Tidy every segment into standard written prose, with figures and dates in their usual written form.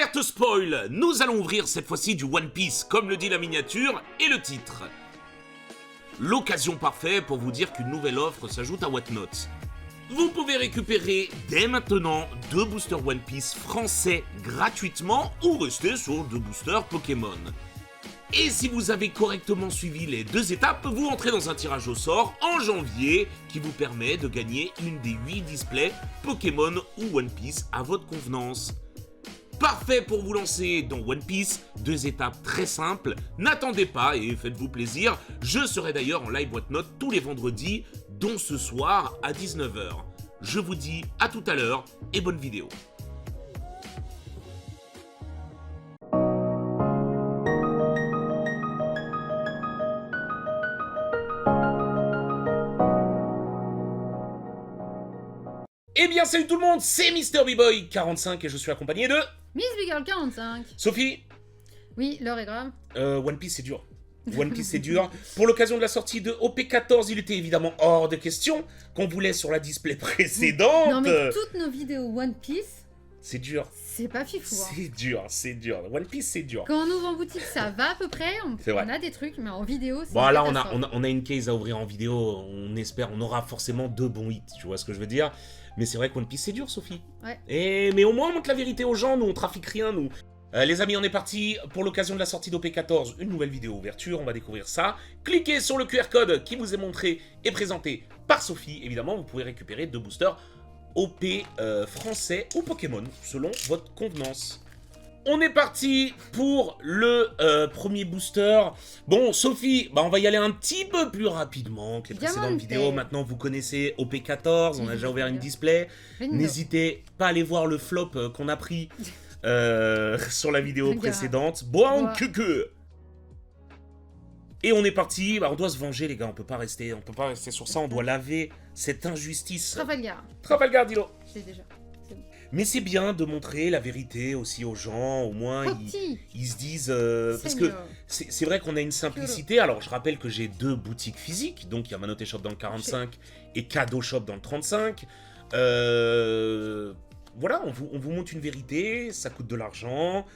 Alerte spoil! Nous allons ouvrir cette fois-ci du One Piece, comme le dit la miniature et le titre. L'occasion parfaite pour vous dire qu'une nouvelle offre s'ajoute à Whatnot. Vous pouvez récupérer dès maintenant 2 boosters One Piece français gratuitement ou rester sur 2 boosters Pokémon. Et si vous avez correctement suivi les 2 étapes, vous entrez dans un tirage au sort en janvier qui vous permet de gagner une des 8 displays Pokémon ou One Piece à votre convenance. Parfait pour vous lancer dans One Piece, 2 étapes très simples, n'attendez pas et faites-vous plaisir, je serai d'ailleurs en live Whatnot tous les vendredis, dont ce soir à 19 h. Je vous dis à tout à l'heure et bonne vidéo. Eh bien salut tout le monde, c'est MrBboy45 et je suis accompagné de... Miss Bigirl 45. Sophie. Oui, l'heure est grave. One Piece c'est dur. One Piece c'est dur. Pour l'occasion de la sortie de OP14, il était évidemment hors de question qu'on vous laisse sur la display précédente. Non mais toutes nos vidéos One Piece... C'est dur. C'est pas fifou. Hein. C'est dur. One Piece c'est dur. Quand on ouvre en boutique, ça va à peu près. On a des trucs, mais en vidéo, c'est... Bon là, on a une case à ouvrir en vidéo. On espère, on aura forcément 2 bons hits. Tu vois ce que je veux dire? Mais c'est vrai que One Piece c'est dur, Sophie. Ouais. Mais au moins on montre la vérité aux gens, nous on trafique rien, nous. Les amis, on est parti pour l'occasion de la sortie d'OP14, une nouvelle vidéo ouverture, on va découvrir ça. Cliquez sur le QR code qui vous est montré et présenté par Sophie. Évidemment, vous pouvez récupérer 2 boosters OP français ou Pokémon, selon votre convenance. On est parti pour le premier booster. Bon, Sophie, on va y aller un petit peu plus rapidement que les précédentes vidéos. Maintenant, vous connaissez OP14, on a déjà ouvert une display. N'hésitez pas à aller voir le flop qu'on a pris sur la vidéo précédente. Bon, et on est parti. On doit se venger, les gars. On peut pas rester sur ça. On doit laver cette injustice. Trafalgar, dis-le. Je l'ai déjà. Mais c'est bien de montrer la vérité aussi aux gens, au moins ils se disent... parce que c'est vrai qu'on a une simplicité, alors je rappelle que j'ai 2 boutiques physiques, donc il y a Manote Shop dans le 45 et Cadeau Shop dans le 35. Voilà, on vous montre une vérité, ça coûte de l'argent.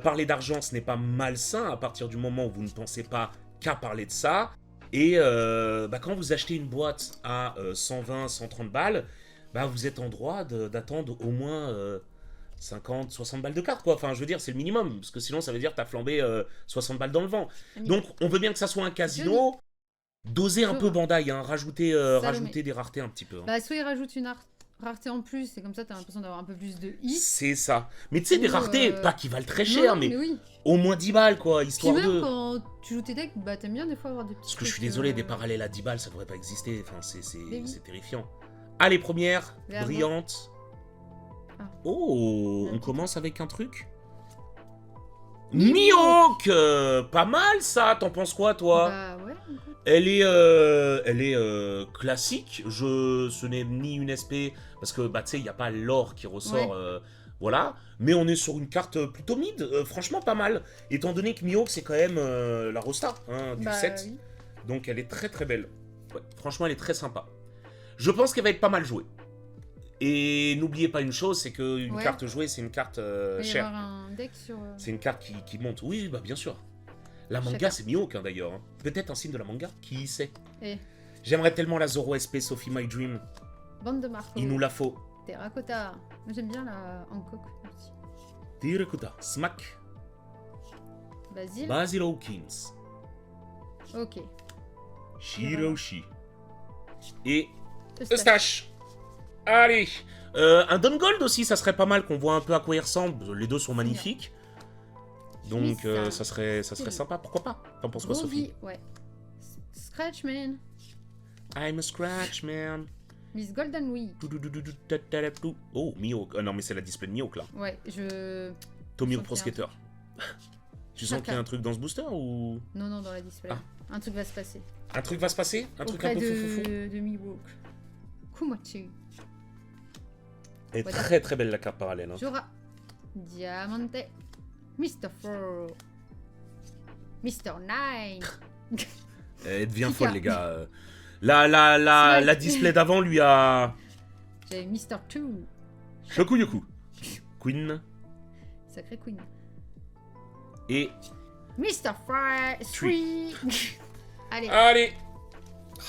Parler d'argent, ce n'est pas malsain à partir du moment où vous ne pensez pas qu'à parler de ça. Et quand vous achetez une boîte à 120, 130 balles, vous êtes en droit d'attendre au moins 50, 60 balles de carte, quoi. Enfin, je veux dire, c'est le minimum, parce que sinon, ça veut dire que t'as flambé 60 balles dans le vent. Donc, on veut bien que ça soit un casino, doser un peu Bandai, hein, rajouter des raretés un petit peu. Hein. Soit ils rajoutent une rareté en plus, et comme ça, t'as l'impression d'avoir un peu plus de hits. C'est ça. Mais tu sais, des raretés, pas qui valent très cher, mais oui. Au moins 10 balles, quoi, histoire même de... quand tu joues tes decks, t'aimes bien des fois avoir des petits... Parce que je suis désolé, des parallèles à 10 balles, ça devrait pas exister, enfin, c'est terrifiant. Allez, première, brillante. Ah. Oh, on commence avec un truc. Mihawk, pas mal ça, t'en penses quoi toi? Ouais. Elle est classique, ce n'est ni une SP, parce que tu sais, il n'y a pas l'or qui ressort, voilà. Mais on est sur une carte plutôt mid, franchement pas mal. Étant donné que Mihawk c'est quand même la Rosta du set, donc elle est très très belle. Ouais, franchement elle est très sympa. Je pense qu'elle va être pas mal jouée. Et n'oubliez pas une chose, c'est qu'une carte jouée, c'est une carte chère. C'est une carte qui monte. Oui, bien sûr. La manga, c'est Mihawk, d'ailleurs. Hein. Peut-être un signe de la manga, qui sait. J'aimerais tellement la Zoro SP Sophie My Dream. Bande de Marco. Il nous la faut. Terracotta. Moi, j'aime bien la Hancock aussi. Terracotta. Smack. Basil Hawkins. Ok. Shiroshi. Et... Eustache. Allez, un Don Gold aussi, ça serait pas mal, qu'on voit un peu à quoi il ressemble. Les 2 sont magnifiques. Donc ça serait sympa, pourquoi pas? T'en penses quoi, Sophie? Ouais. Scratchman. I'm a Scratchman. Miss Golden Week. Oh, Mihawk. Non, mais c'est la display de Mihawk, là. Ouais, Tomihawk Pro Skater. Tu sens qu'il y a un truc dans ce booster, ou... Non, dans la display. Un truc va se passer. Un truc va se passer? Un truc un peu fou. De Mihawk. Kumachi. Elle est très très belle la carte parallèle. Hein. Jora. Diamante. Mr. 4. Mr. 9. Elle devient folle, les gars. La display d'avant lui a... J'ai Mr. 2. Shokuyoku. Queen. Sacré Queen. Et... Mr. Fry 3. Allez. Allez.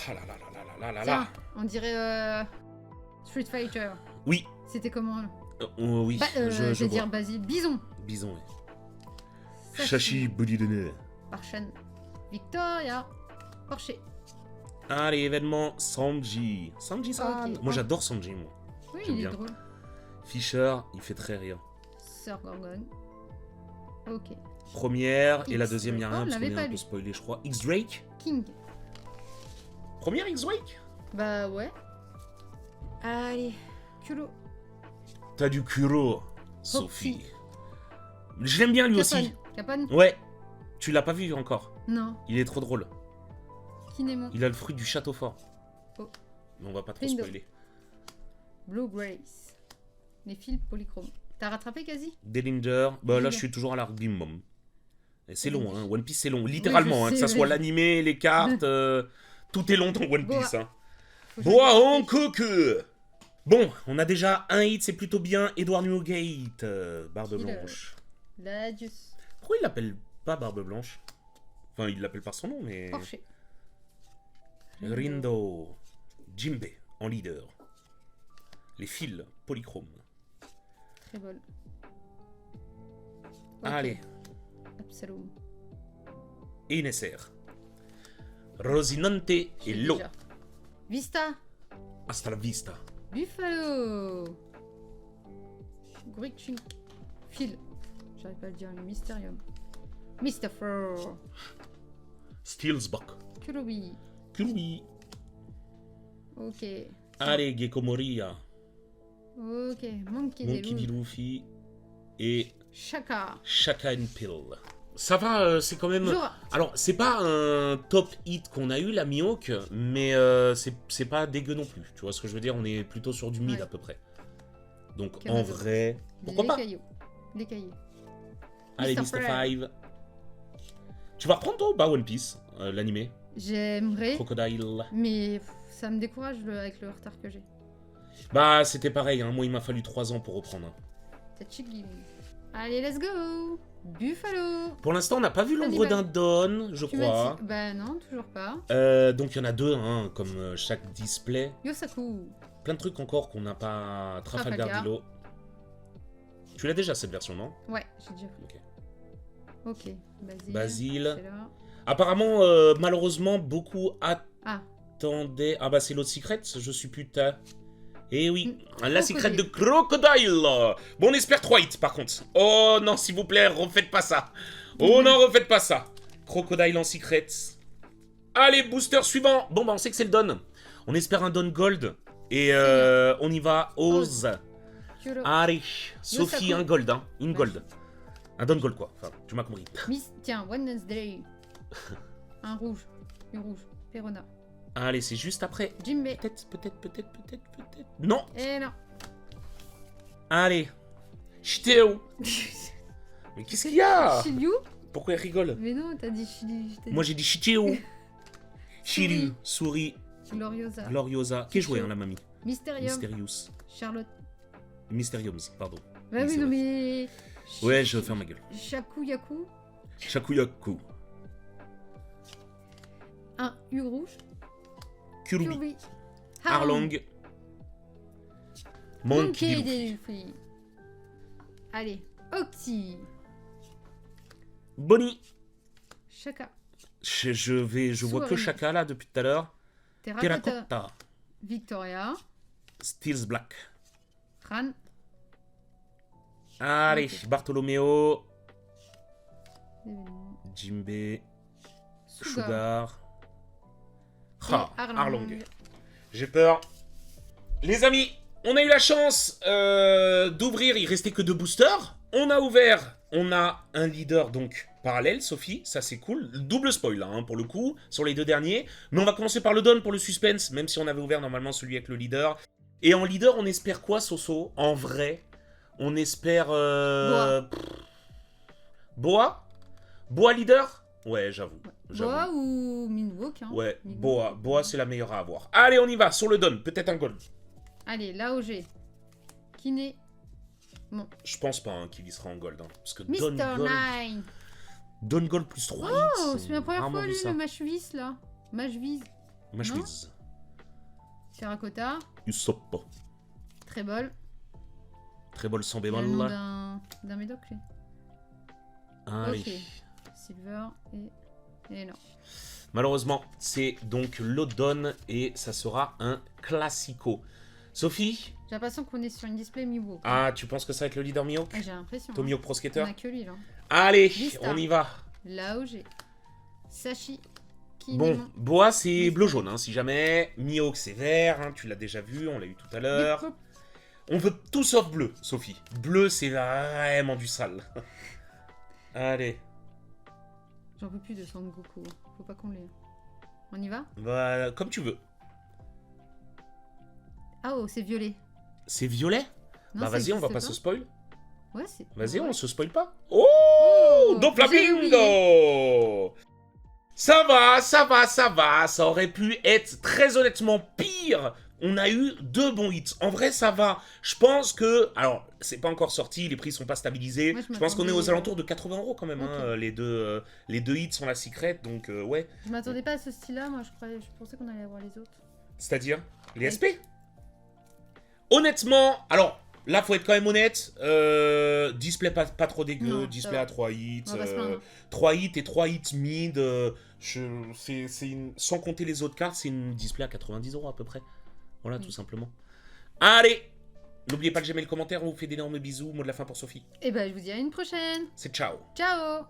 Ah là là là là là là là Tiens, là. on dirait Street Fighter. Oui. C'était comment Oui, je vais vois. dire Basile. Bison. Bison, oui. Shashi Bodhidene. Parchen. Victoria. Porsche. Allez, événement Sanji. Sanji-san. Ok. Moi, j'adore Sanji, moi. Oui, J'aime il bien. est drôle. Fisher, il fait très rire. Sir Gorgon. Ok. Première, et la X. deuxième, il n'y a Oh, rien, on parce qu'on l'avait est pas un peu lu. spoilé, je crois. X-Drake. King. Première X-Drake. Bah ouais. Allez. Culo. T'as du Kuro, Sophie. Je l'aime bien, lui aussi. Capone. Ouais. Tu l'as pas vu encore. Non. Il est trop drôle. Kinemon. Il a le fruit du château fort. Oh. Mais on va pas trop Lindo. spoiler. Blue Grace. Les fils polychromes. T'as rattrapé quasi? Dillinger. Bah là, Dillinger. je suis toujours à l'argument. Et c'est long, hein. One Piece, c'est long. Oui, Littéralement, je que sais, ça soit oui. l'animé, les cartes. Tout est long dans One Boa. Piece. Hein. Faut que je Bois le en fasse. coque. Bon, on a déjà un hit, c'est plutôt bien. Edward Newgate, Barbe Killer. Blanche. Ladius. Pourquoi il l'appelle pas Barbe Blanche? Enfin, il l'appelle par son nom, mais... Porsche. Rindo. Jimbe, en leader. Les fils polychromes. Très bol. Allez, Absalom. et Inesser. Rosinante et J'ai l'eau. déjà. Vista. Hasta la vista. Buffalo. Grichink. Phil. J'arrive pas à le dire. Mysterium. Mr. Fur. Steelsbach. Kurobi. Kurubi. Ok. Allez, Gecko Moria. Ok. Monkey Monkey D. D. Luffy. Et Shaka. Shaka and Pill. Ça va, c'est quand même... Zora. Alors, c'est pas un top hit qu'on a eu, la Mihawk, mais c'est pas dégueu non plus. Tu vois ce que je veux dire? On est plutôt sur du mid Ouais. à peu près. Donc, Kamado. en vrai, pourquoi Les pas? cailloux. Les cahiers. Allez, Mr. Mr. Fred. 5. Tu vas reprendre toi ou pas One Piece, l'animé? J'aimerais, Crocodile. mais ça me décourage avec le retard que j'ai. Bah, c'était pareil, hein. Moi il m'a fallu 3 ans pour reprendre. Tachigi. Allez, let's go. Buffalo. Pour l'instant, on n'a pas vu l'ombre d'un Don, je Tu m'as crois. dit... Bah non, toujours pas. Donc il y en a 2, hein, comme chaque display. Yosaku. Plein de trucs encore qu'on n'a pas. Trafalgar Trafalgar. Dilo. Tu l'as déjà cette version, non? Ouais, j'ai déjà fait. Ok. Ok, Basile. Basile. C'est là. Apparemment, malheureusement, beaucoup Ah, attendaient. Ah bah c'est l'autre secret, je suis putain. Eh oui, la Crocodile. secret de Crocodile. Bon, on espère 3 hits par contre. Oh non, s'il vous plaît, refaites pas ça. Oh non, refaites pas ça. Crocodile en secret. Allez, booster suivant. Bon bah on sait que c'est le Don. On espère un Don Gold. Et on y va, Oz. Kuro. Allez, Sophie, Yosaku. un Gold, hein. Une Ouais. Gold. Un Don Gold quoi, enfin, tu m'as compris. Tiens, Wednesday. Un rouge. Une rouge. Perona. Allez, c'est juste après. Jimbe. Peut-être. Non. Et non. Allez. Chiteo. Mais qu'est-ce qu'il y a? Shiryu. Pourquoi il rigole? Mais non, t'as dit Shiryu. Moi j'ai dit Chiteo. Shiryu, souris, Gloriosa. Gloriosa. Qui est joué, hein, la mamie? Mysterium. Mysterious. Charlotte. Mysteriums, pardon. Bah Oui, oui, c'est non vrai. mais... Ouais, je ferme ma gueule. Shakuyaku. Shakuyaku. Un U rouge. Kurubi. Kurubi. Arlong. Monkey Monkey D. Luffy. Allez, Octi. Bonnie. Shaka. Je vois que Souris. Shaka là depuis tout à l'heure. Terracotta. Terracotta. Victoria. Steels Black. Ran. Allez, Ok. Bartolomeo. Événement. Jimbe. Sugar. Sugar. Et Ah, Arlong. Arlong. J'ai peur. Les amis, on a eu la chance d'ouvrir, il restait que 2 boosters. On a ouvert, on a un leader donc parallèle, Sophie, ça c'est cool. Double spoil là, hein, pour le coup, sur les 2 derniers. Mais on va commencer par le Don pour le suspense, même si on avait ouvert normalement celui avec le leader. Et en leader, on espère quoi, Soso? En vrai, on espère... Boa? Boa leader? Ouais, j'avoue. Boa ou Minwok hein. Ouais, Minwok. Boa. Boa, c'est la meilleure à avoir. Allez, on y va, sur le Don. Peut-être un gold. Allez, l'AOG. Kiné. Bon. Je pense pas hein, qu'il y sera en gold. Hein, parce que Mr. Don Nine. Gold plus 3 Oh, hits. c'est ma première rarement fois, vu lui, ça. le Mashvis, là. Mashvis. Mashwiz. Terracotta. Usopp. Trébol. Très bol sans Il a le bémol. nom là. d'un médoc, lui. Allez. Ok. Silver et non. Malheureusement, c'est donc l'Odon et ça sera un classico. Sophie? J'ai l'impression qu'on est sur une display Miwo. Ah, tu penses que ça va être le leader Mihawk? Ah, j'ai l'impression. Ton Mihawk Pro On Skater? a que lui, là. Allez, Vista. on y va. Là où j'ai Sashi. Bon, Boa c'est Vista. bleu-jaune, hein, si jamais. Mihawk c'est vert, hein, tu l'as déjà vu, on l'a eu tout à l'heure. On veut tout sauf bleu, Sophie. Bleu, c'est vraiment du sale. Allez. J'en peux plus de Son Goku. Faut pas qu'on l'ait. On y va? Bah, comme tu veux. Ah oh, c'est violet. C'est violet? Non, Bah ça vas-y, on va existe pas se spoil. Ouais, c'est. Vas-y, ouais. on se spoil pas. Oh, Don j'avais Flamingo! Ça va, ça va, ça va. Ça aurait pu être très honnêtement pire. On a eu 2 bons hits. En vrai, ça va. Je pense que... Alors, c'est pas encore sorti, les prix sont pas stabilisés. Moi, je pense qu'on est aux m'attendais, alentours de 80 € quand même. Ok. Hein, les deux hits sont la secret, donc ouais. Je m'attendais pas à ce style-là, moi je pensais qu'on allait avoir les autres. C'est-à-dire les SP. Honnêtement, alors... Là, faut être quand même honnête. Display pas trop dégueu. Non, ça display va. à 3 hits. On va pas se plaindre. 3 hits et 3 hits mid. Sans compter les autres cartes, c'est une display à 90 € à peu près. Voilà, tout simplement. Allez! N'oubliez pas de j'aimer le commentaire. On vous fait d'énormes bisous. Mot de la fin pour Sophie. Et ben, je vous dis à une prochaine. C'est ciao. Ciao!